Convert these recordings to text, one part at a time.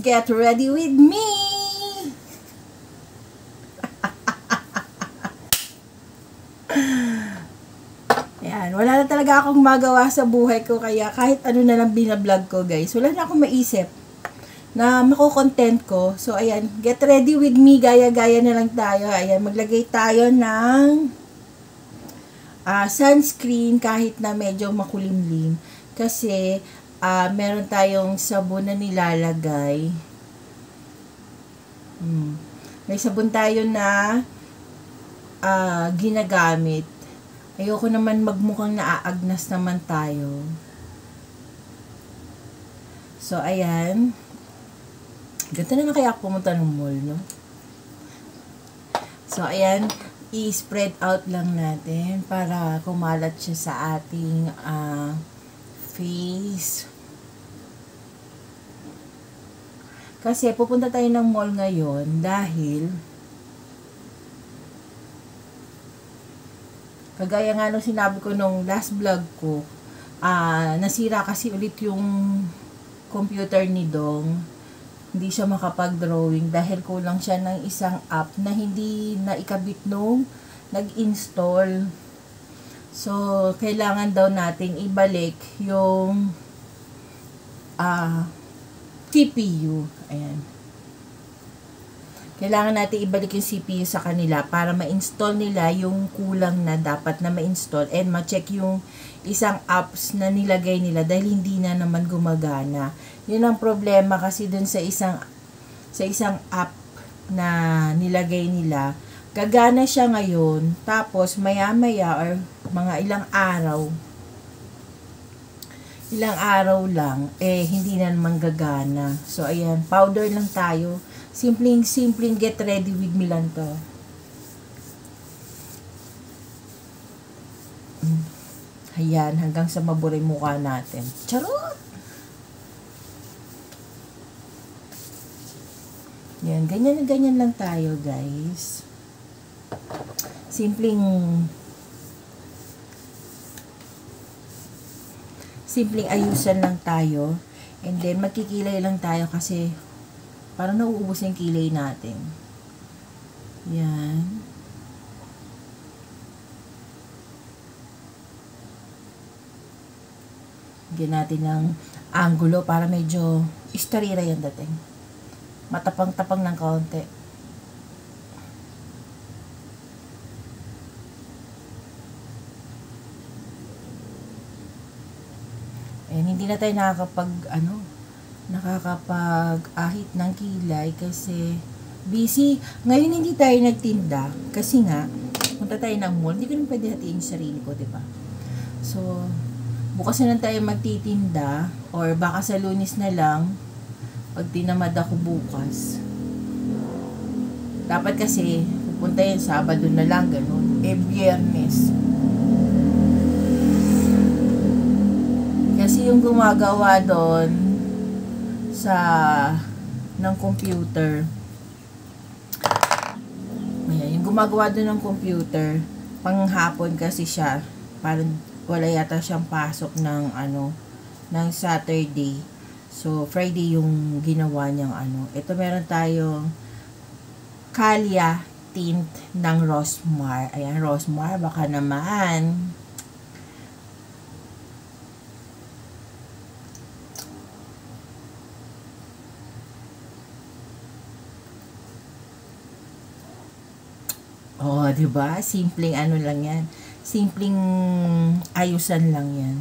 get ready with me! Yan, wala na talaga akong magawa sa buhay ko, kaya kahit ano na lang binablog ko, guys. Wala na akong maisip na mako-content ko. So, ayan, get ready with me, gaya-gaya na lang tayo. Ayan, maglagay tayo ng sunscreen kahit na medyo makulimlim. Kasi, meron tayong sabon na nilalagay. May sabon tayo na ginagamit. Ayoko naman magmukhang naaagnas naman tayo. So, ayan. Ganito na kaya pumunta ng mall, no? So, ayan. I-spread out lang natin para kumalat siya sa ating face. Kasi pupunta tayo ng mall ngayon dahil kagaya nga nung sinabi ko nung last vlog ko, nasira kasi ulit yung computer ni Dong. Hindi siya makapag-drawing dahil kulang siya ng isang app na hindi naikabit nung nag-install. So, kailangan daw nating ibalik yung CPU. Ayan. Kailangan natin ibalik yung CPU sa kanila para ma-install nila yung kulang na dapat na ma-install and ma-check yung isang apps na nilagay nila dahil hindi na naman gumagana. Yun ang problema kasi dun sa isang app na nilagay nila. Gagana siya ngayon, tapos maya-maya or mga ilang araw lang, hindi na naman gagana. So, ayan, powder lang tayo. Simpleng get ready with me lang to. Ayan, hanggang sa maburay mukha natin. Charot! Yan, ganyan lang tayo, guys. Simpleng ayusan lang tayo. And then, magkikilay lang tayo kasi parang nauubos yung kilay natin. Yan. Bigyan natin ng angulo para medyo istarira yung dating. Matapang-tapang ng kaunti. Hindi na tayo nakakapag-ahit ng kilay kasi busy. Ngayon hindi tayo nagtinda kasi nga, punta tayo ng mall, hindi ko naman pwede hatiin yung sarili ko, diba? So, bukas na lang tayo magtitinda or baka sa Lunes na lang pag tinamad ako bukas. Dapat kasi, pupunta yun Sabado na lang, ganun. Biyernes. Kasi yung gumagawa doon ng computer, ayan, yung gumagawa doon ng computer, panghapon kasi siya, parang wala yata siyang pasok ng Saturday. So, Friday yung ginawa niyang Ito meron tayong Calia tint ng Rosmar. Ayan, Rosmar, baka naman. Oh, diba? Simpleng lang yan. Simpleng ayusan lang yan.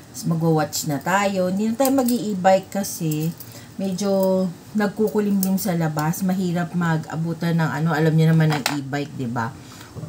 Tapos magwa-watch na tayo. Hindi na tayo mag-i-e-bike kasi medyo nagkukulimlim sa labas. Mahirap mag-abutan ng alam niyo naman ng e-bike, diba?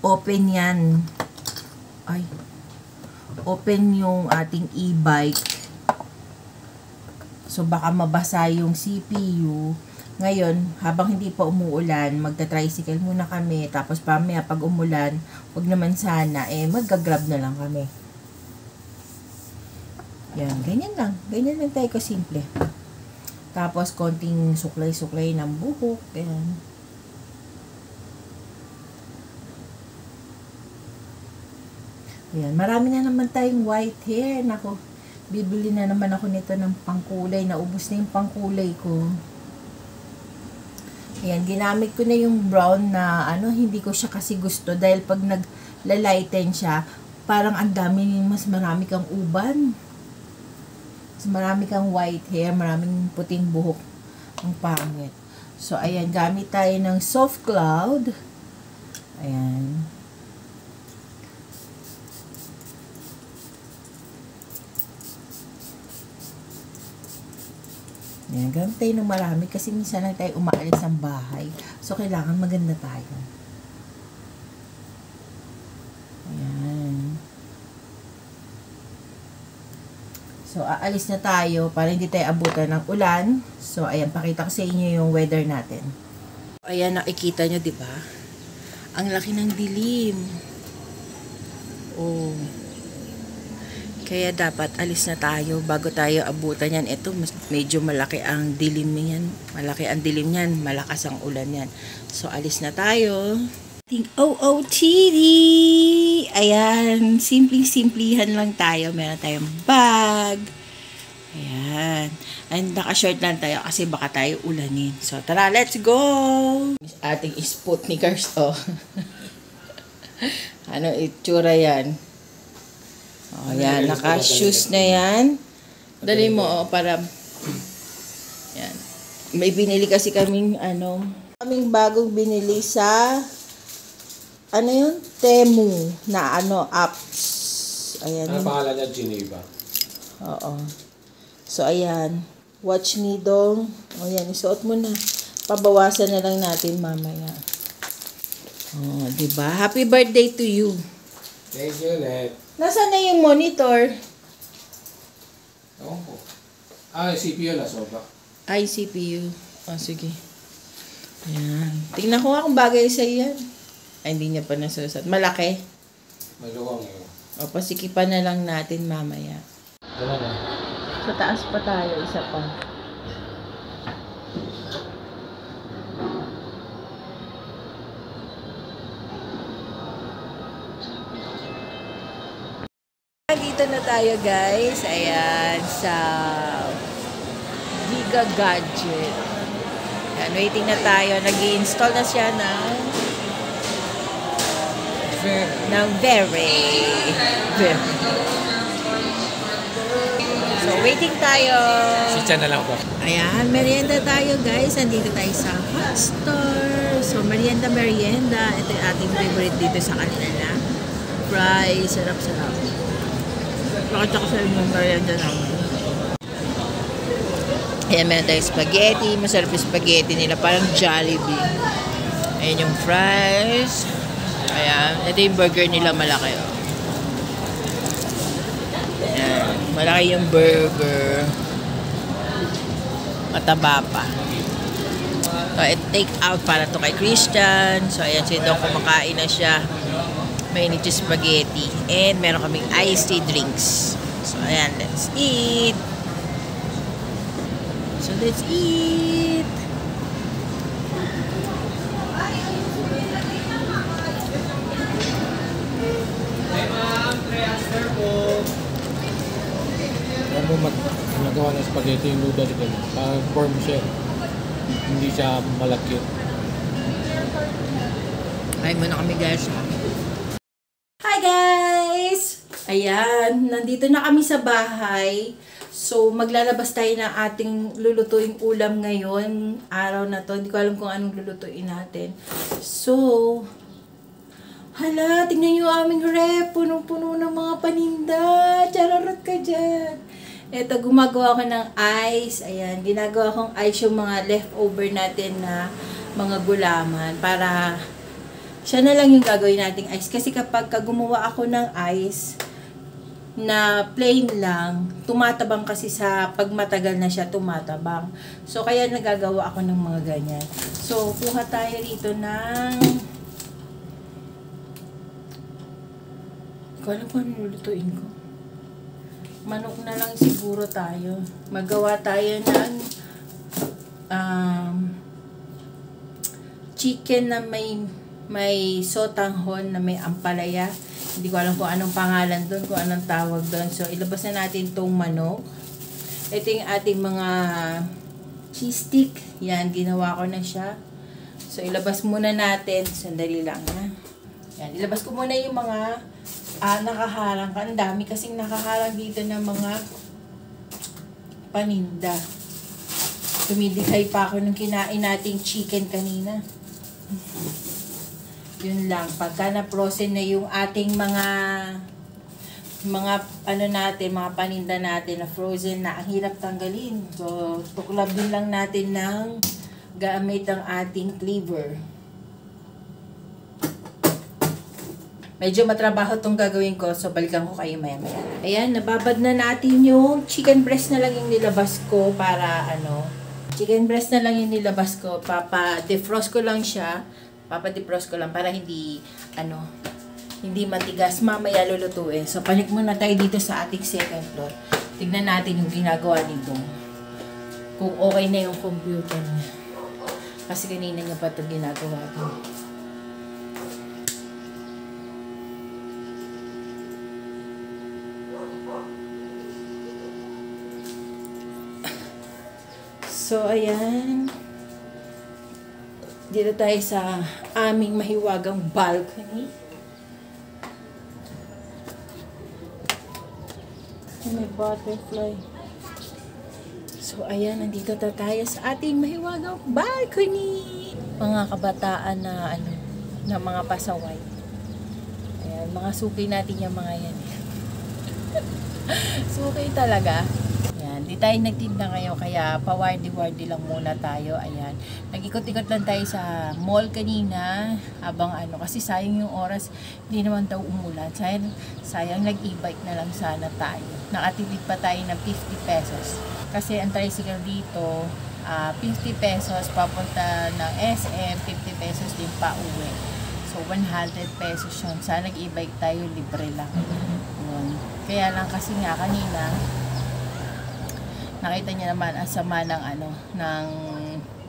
Open yan. Ay. Open yung ating e-bike. So, baka mabasa yung CPU. Ngayon, habang hindi pa umuulan, magta-tricycle muna kami. Tapos pamaya pag umulan, wag naman sana, magga-grab na lang kami. Yan, ganyan lang. Ganyan lang tayo kasimple. Tapos, konting suklay-suklay ng buhok. Yan. Ayan, marami na naman tayong white hair. Nako, Bibili na naman ako nito ng pangkulay. Naubos na yung pangkulay ko. Ayan, ginamit ko na yung brown na hindi ko siya kasi gusto dahil pag naglalighten siya, parang ang dami, mas marami kang uban. Mas marami kang white hair, maraming puting buhok. Ang pangit. So, ayan, gamit tayo ng soft cloud. Ayan. Ayan, gamit tayo ng marami kasi minsan lang tayo umaalis ng bahay. So, kailangan maganda tayo. Ayan. So, aalis na tayo para hindi tayo abutan ng ulan. So, ayan, pakita ko sa inyo yung weather natin. Ayan, nakikita nyo, di ba? Ang laki ng dilim. Oh. Kaya dapat alis na tayo bago tayo abutan yan. Ito, medyo malaki ang dilim yan. Malaki ang dilim yan. Malakas ang ulan yan. So, alis na tayo. OOTD! Ayan, simpleng-simplihan lang tayo. Meron tayong bag. Ayan. And naka-short lang tayo kasi baka tayo ulanin. So, tara, let's go! Ating Sputnikers, oh. Ano itsura yan? Oh, yan, naka-shoes na yan. Dali mo, oh, para yan. May binili kasi kaming kaming bagong binili sa yun? Temu na apps. Ayan. Ano pangalan niya? Geneva. Oo. So, ayan. Watch me dong. O, yan. Isuot mo na. Pabawasan na lang natin mamaya. Oh, diba? Happy birthday to you. Thank you, Net. Nasaan na yung monitor? Ewan ko. CPU na soba. Ay, CPU. Oh, sige. Ayan. Tingnan ko nga kung bagay sa yan. Ay, hindi niya pa nasusot. Malaki. Maluwang yun. O, pasikipan na lang natin mamaya. Ano na? Sa taas pa tayo, isa pa. Dito na tayo, guys. Ayan, sa Giga Gadget. Ayan, waiting na tayo. Nag-i-install na siya ng very. So, waiting tayo. Sitya na lang ba? Ayan, merienda tayo, guys. Nandito tayo sa hot store. So, merienda. Ito yung ating favorite dito sa kanila na fries. Sarap-sarap. Pakita ko sa inyo yung merienda naman. Ayan, meron tayong spaghetti. Masarap yung spaghetti nila. Parang Jollibee. Ayan yung fries. Ayan. Ito yung burger nila malaki. Oh. Ayan. Malaki yung burger. Mataba pa. So, take out para to kay Christian. So, ayan. So, ito kumakain na siya. May nito spaghetti. And meron kaming iced tea drinks. So, ayan. Let's eat. So, let's eat. Hey, ma'am. Transfer po. Alam mo magawa ng spaghetti yung noodle dito. Parang form siya. Hindi siya malaki. Kain muna kami, guys. Hi, guys! Ayan, nandito na kami sa bahay. So, maglalabas tayo ng ating lulutuing ulam ngayon. Araw na to. Hindi ko alam kung anong lulutuin natin. So, hala, tingnan nyo aming rep. Punong-puno ng mga paninda. Chararot ka dyan. Ito, gumagawa ko ng ice. Ayan, ginagawa kong ice yung mga leftover natin na mga gulaman. Para siya na lang yung gagawin nating ice. Kasi kapag gumawa ako ng ice na plain lang, tumatabang kasi sa pagmatagal na siya tumatabang. So, kaya nagagawa ako ng mga ganyan. So, kuha tayo rito ng hindi ko alam kung ano lulutuin ko. Manok na lang siguro tayo. Magawa tayo ng chicken na may sotanghon na may ampalaya. Hindi ko alam kung anong pangalan doon, kung anong tawag doon. So, ilabas na natin tong manok. Ito yung ating mga cheese stick. Yan, ginawa ko na siya. So, ilabas muna natin. Sandali lang, ha. Yan, ilabas ko muna yung mga nakaharang. Ang dami kasing nakaharang dito ng mga paninda. Tumidigay pa ako nung kinain nating chicken kanina. Yun lang. Pagka na-frozen na yung ating mga ano natin, mga paninda natin na frozen na, ang hirap tanggalin. So, tuklabin lang natin ng gamit ang ating cleaver. Medyo matrabaho itong gagawin ko, so balikan ko kayo maya-maya. Ayan, nababad na natin yung chicken breast na lang yung nilabas ko para chicken breast na lang yung nilabas ko. Defrost ko lang siya. Defrost ko lang para hindi, hindi matigas. Mamaya lulutuin. So, panik muna tayo dito sa ating second floor. Tignan natin yung ginagawa nito. Kung okay na yung computer niya. Kasi kanina niya pa ito ginagawa din. So, ayan. Dito tayo sa aming mahiwagang balcony. May butterfly. So, ayan. Nandito tayo sa ating mahiwagang balcony. Mga kabataan na, na mga pasaway. Ayan. Mga suki natin yung mga yan. Suki talaga. Di tayo nagtinda ngayon, kaya pawardi-wardi lang muna tayo. Ayan. Nag-ikot-ikot lang tayo sa mall kanina habang kasi sayang yung oras. Hindi naman daw umulan. Sayang nag-e-bike na lang sana tayo. Nakatipid pa tayo ng 50 pesos. Kasi ang tricycle dito, 50 pesos papunta ng SM, 50 pesos din pa uwi. So, 100 pesos yun. Sana nag-e-bike tayo, libre lang. Yun. Kaya lang kasi nga kanina, nakita niya naman ang sama ng ng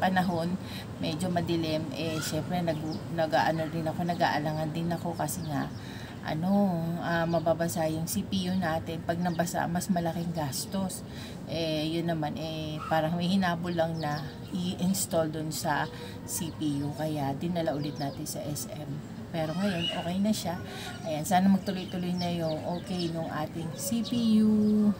panahon, medyo madilim, syempre nag-aalangan din ako kasi nga mababasa yung CPU natin. Pag nabasa, mas malaking gastos. Yun naman parang may hinabol lang na i-install dun sa CPU, kaya dinala ulit natin sa SM. Pero ngayon, okay na siya. Ayan, sana magtuloy-tuloy na yung okay nung ating CPU.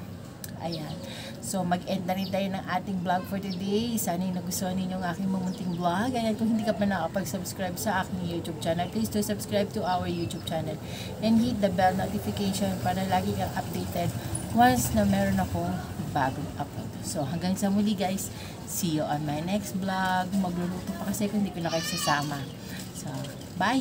Ayan. So, mag-end na rin tayo ng ating vlog for today. Sana yung nagustuhan ninyo ang aking mamunting vlog. Ayan, kung hindi ka pa nakapag-subscribe sa aking YouTube channel, please do subscribe to our YouTube channel. And hit the bell notification para lagi kang updated once na meron akong bagong upload. So, hanggang sa muli guys. See you on my next vlog. Magluluto pa kasi kung hindi ko na kayo sasama. So, bye!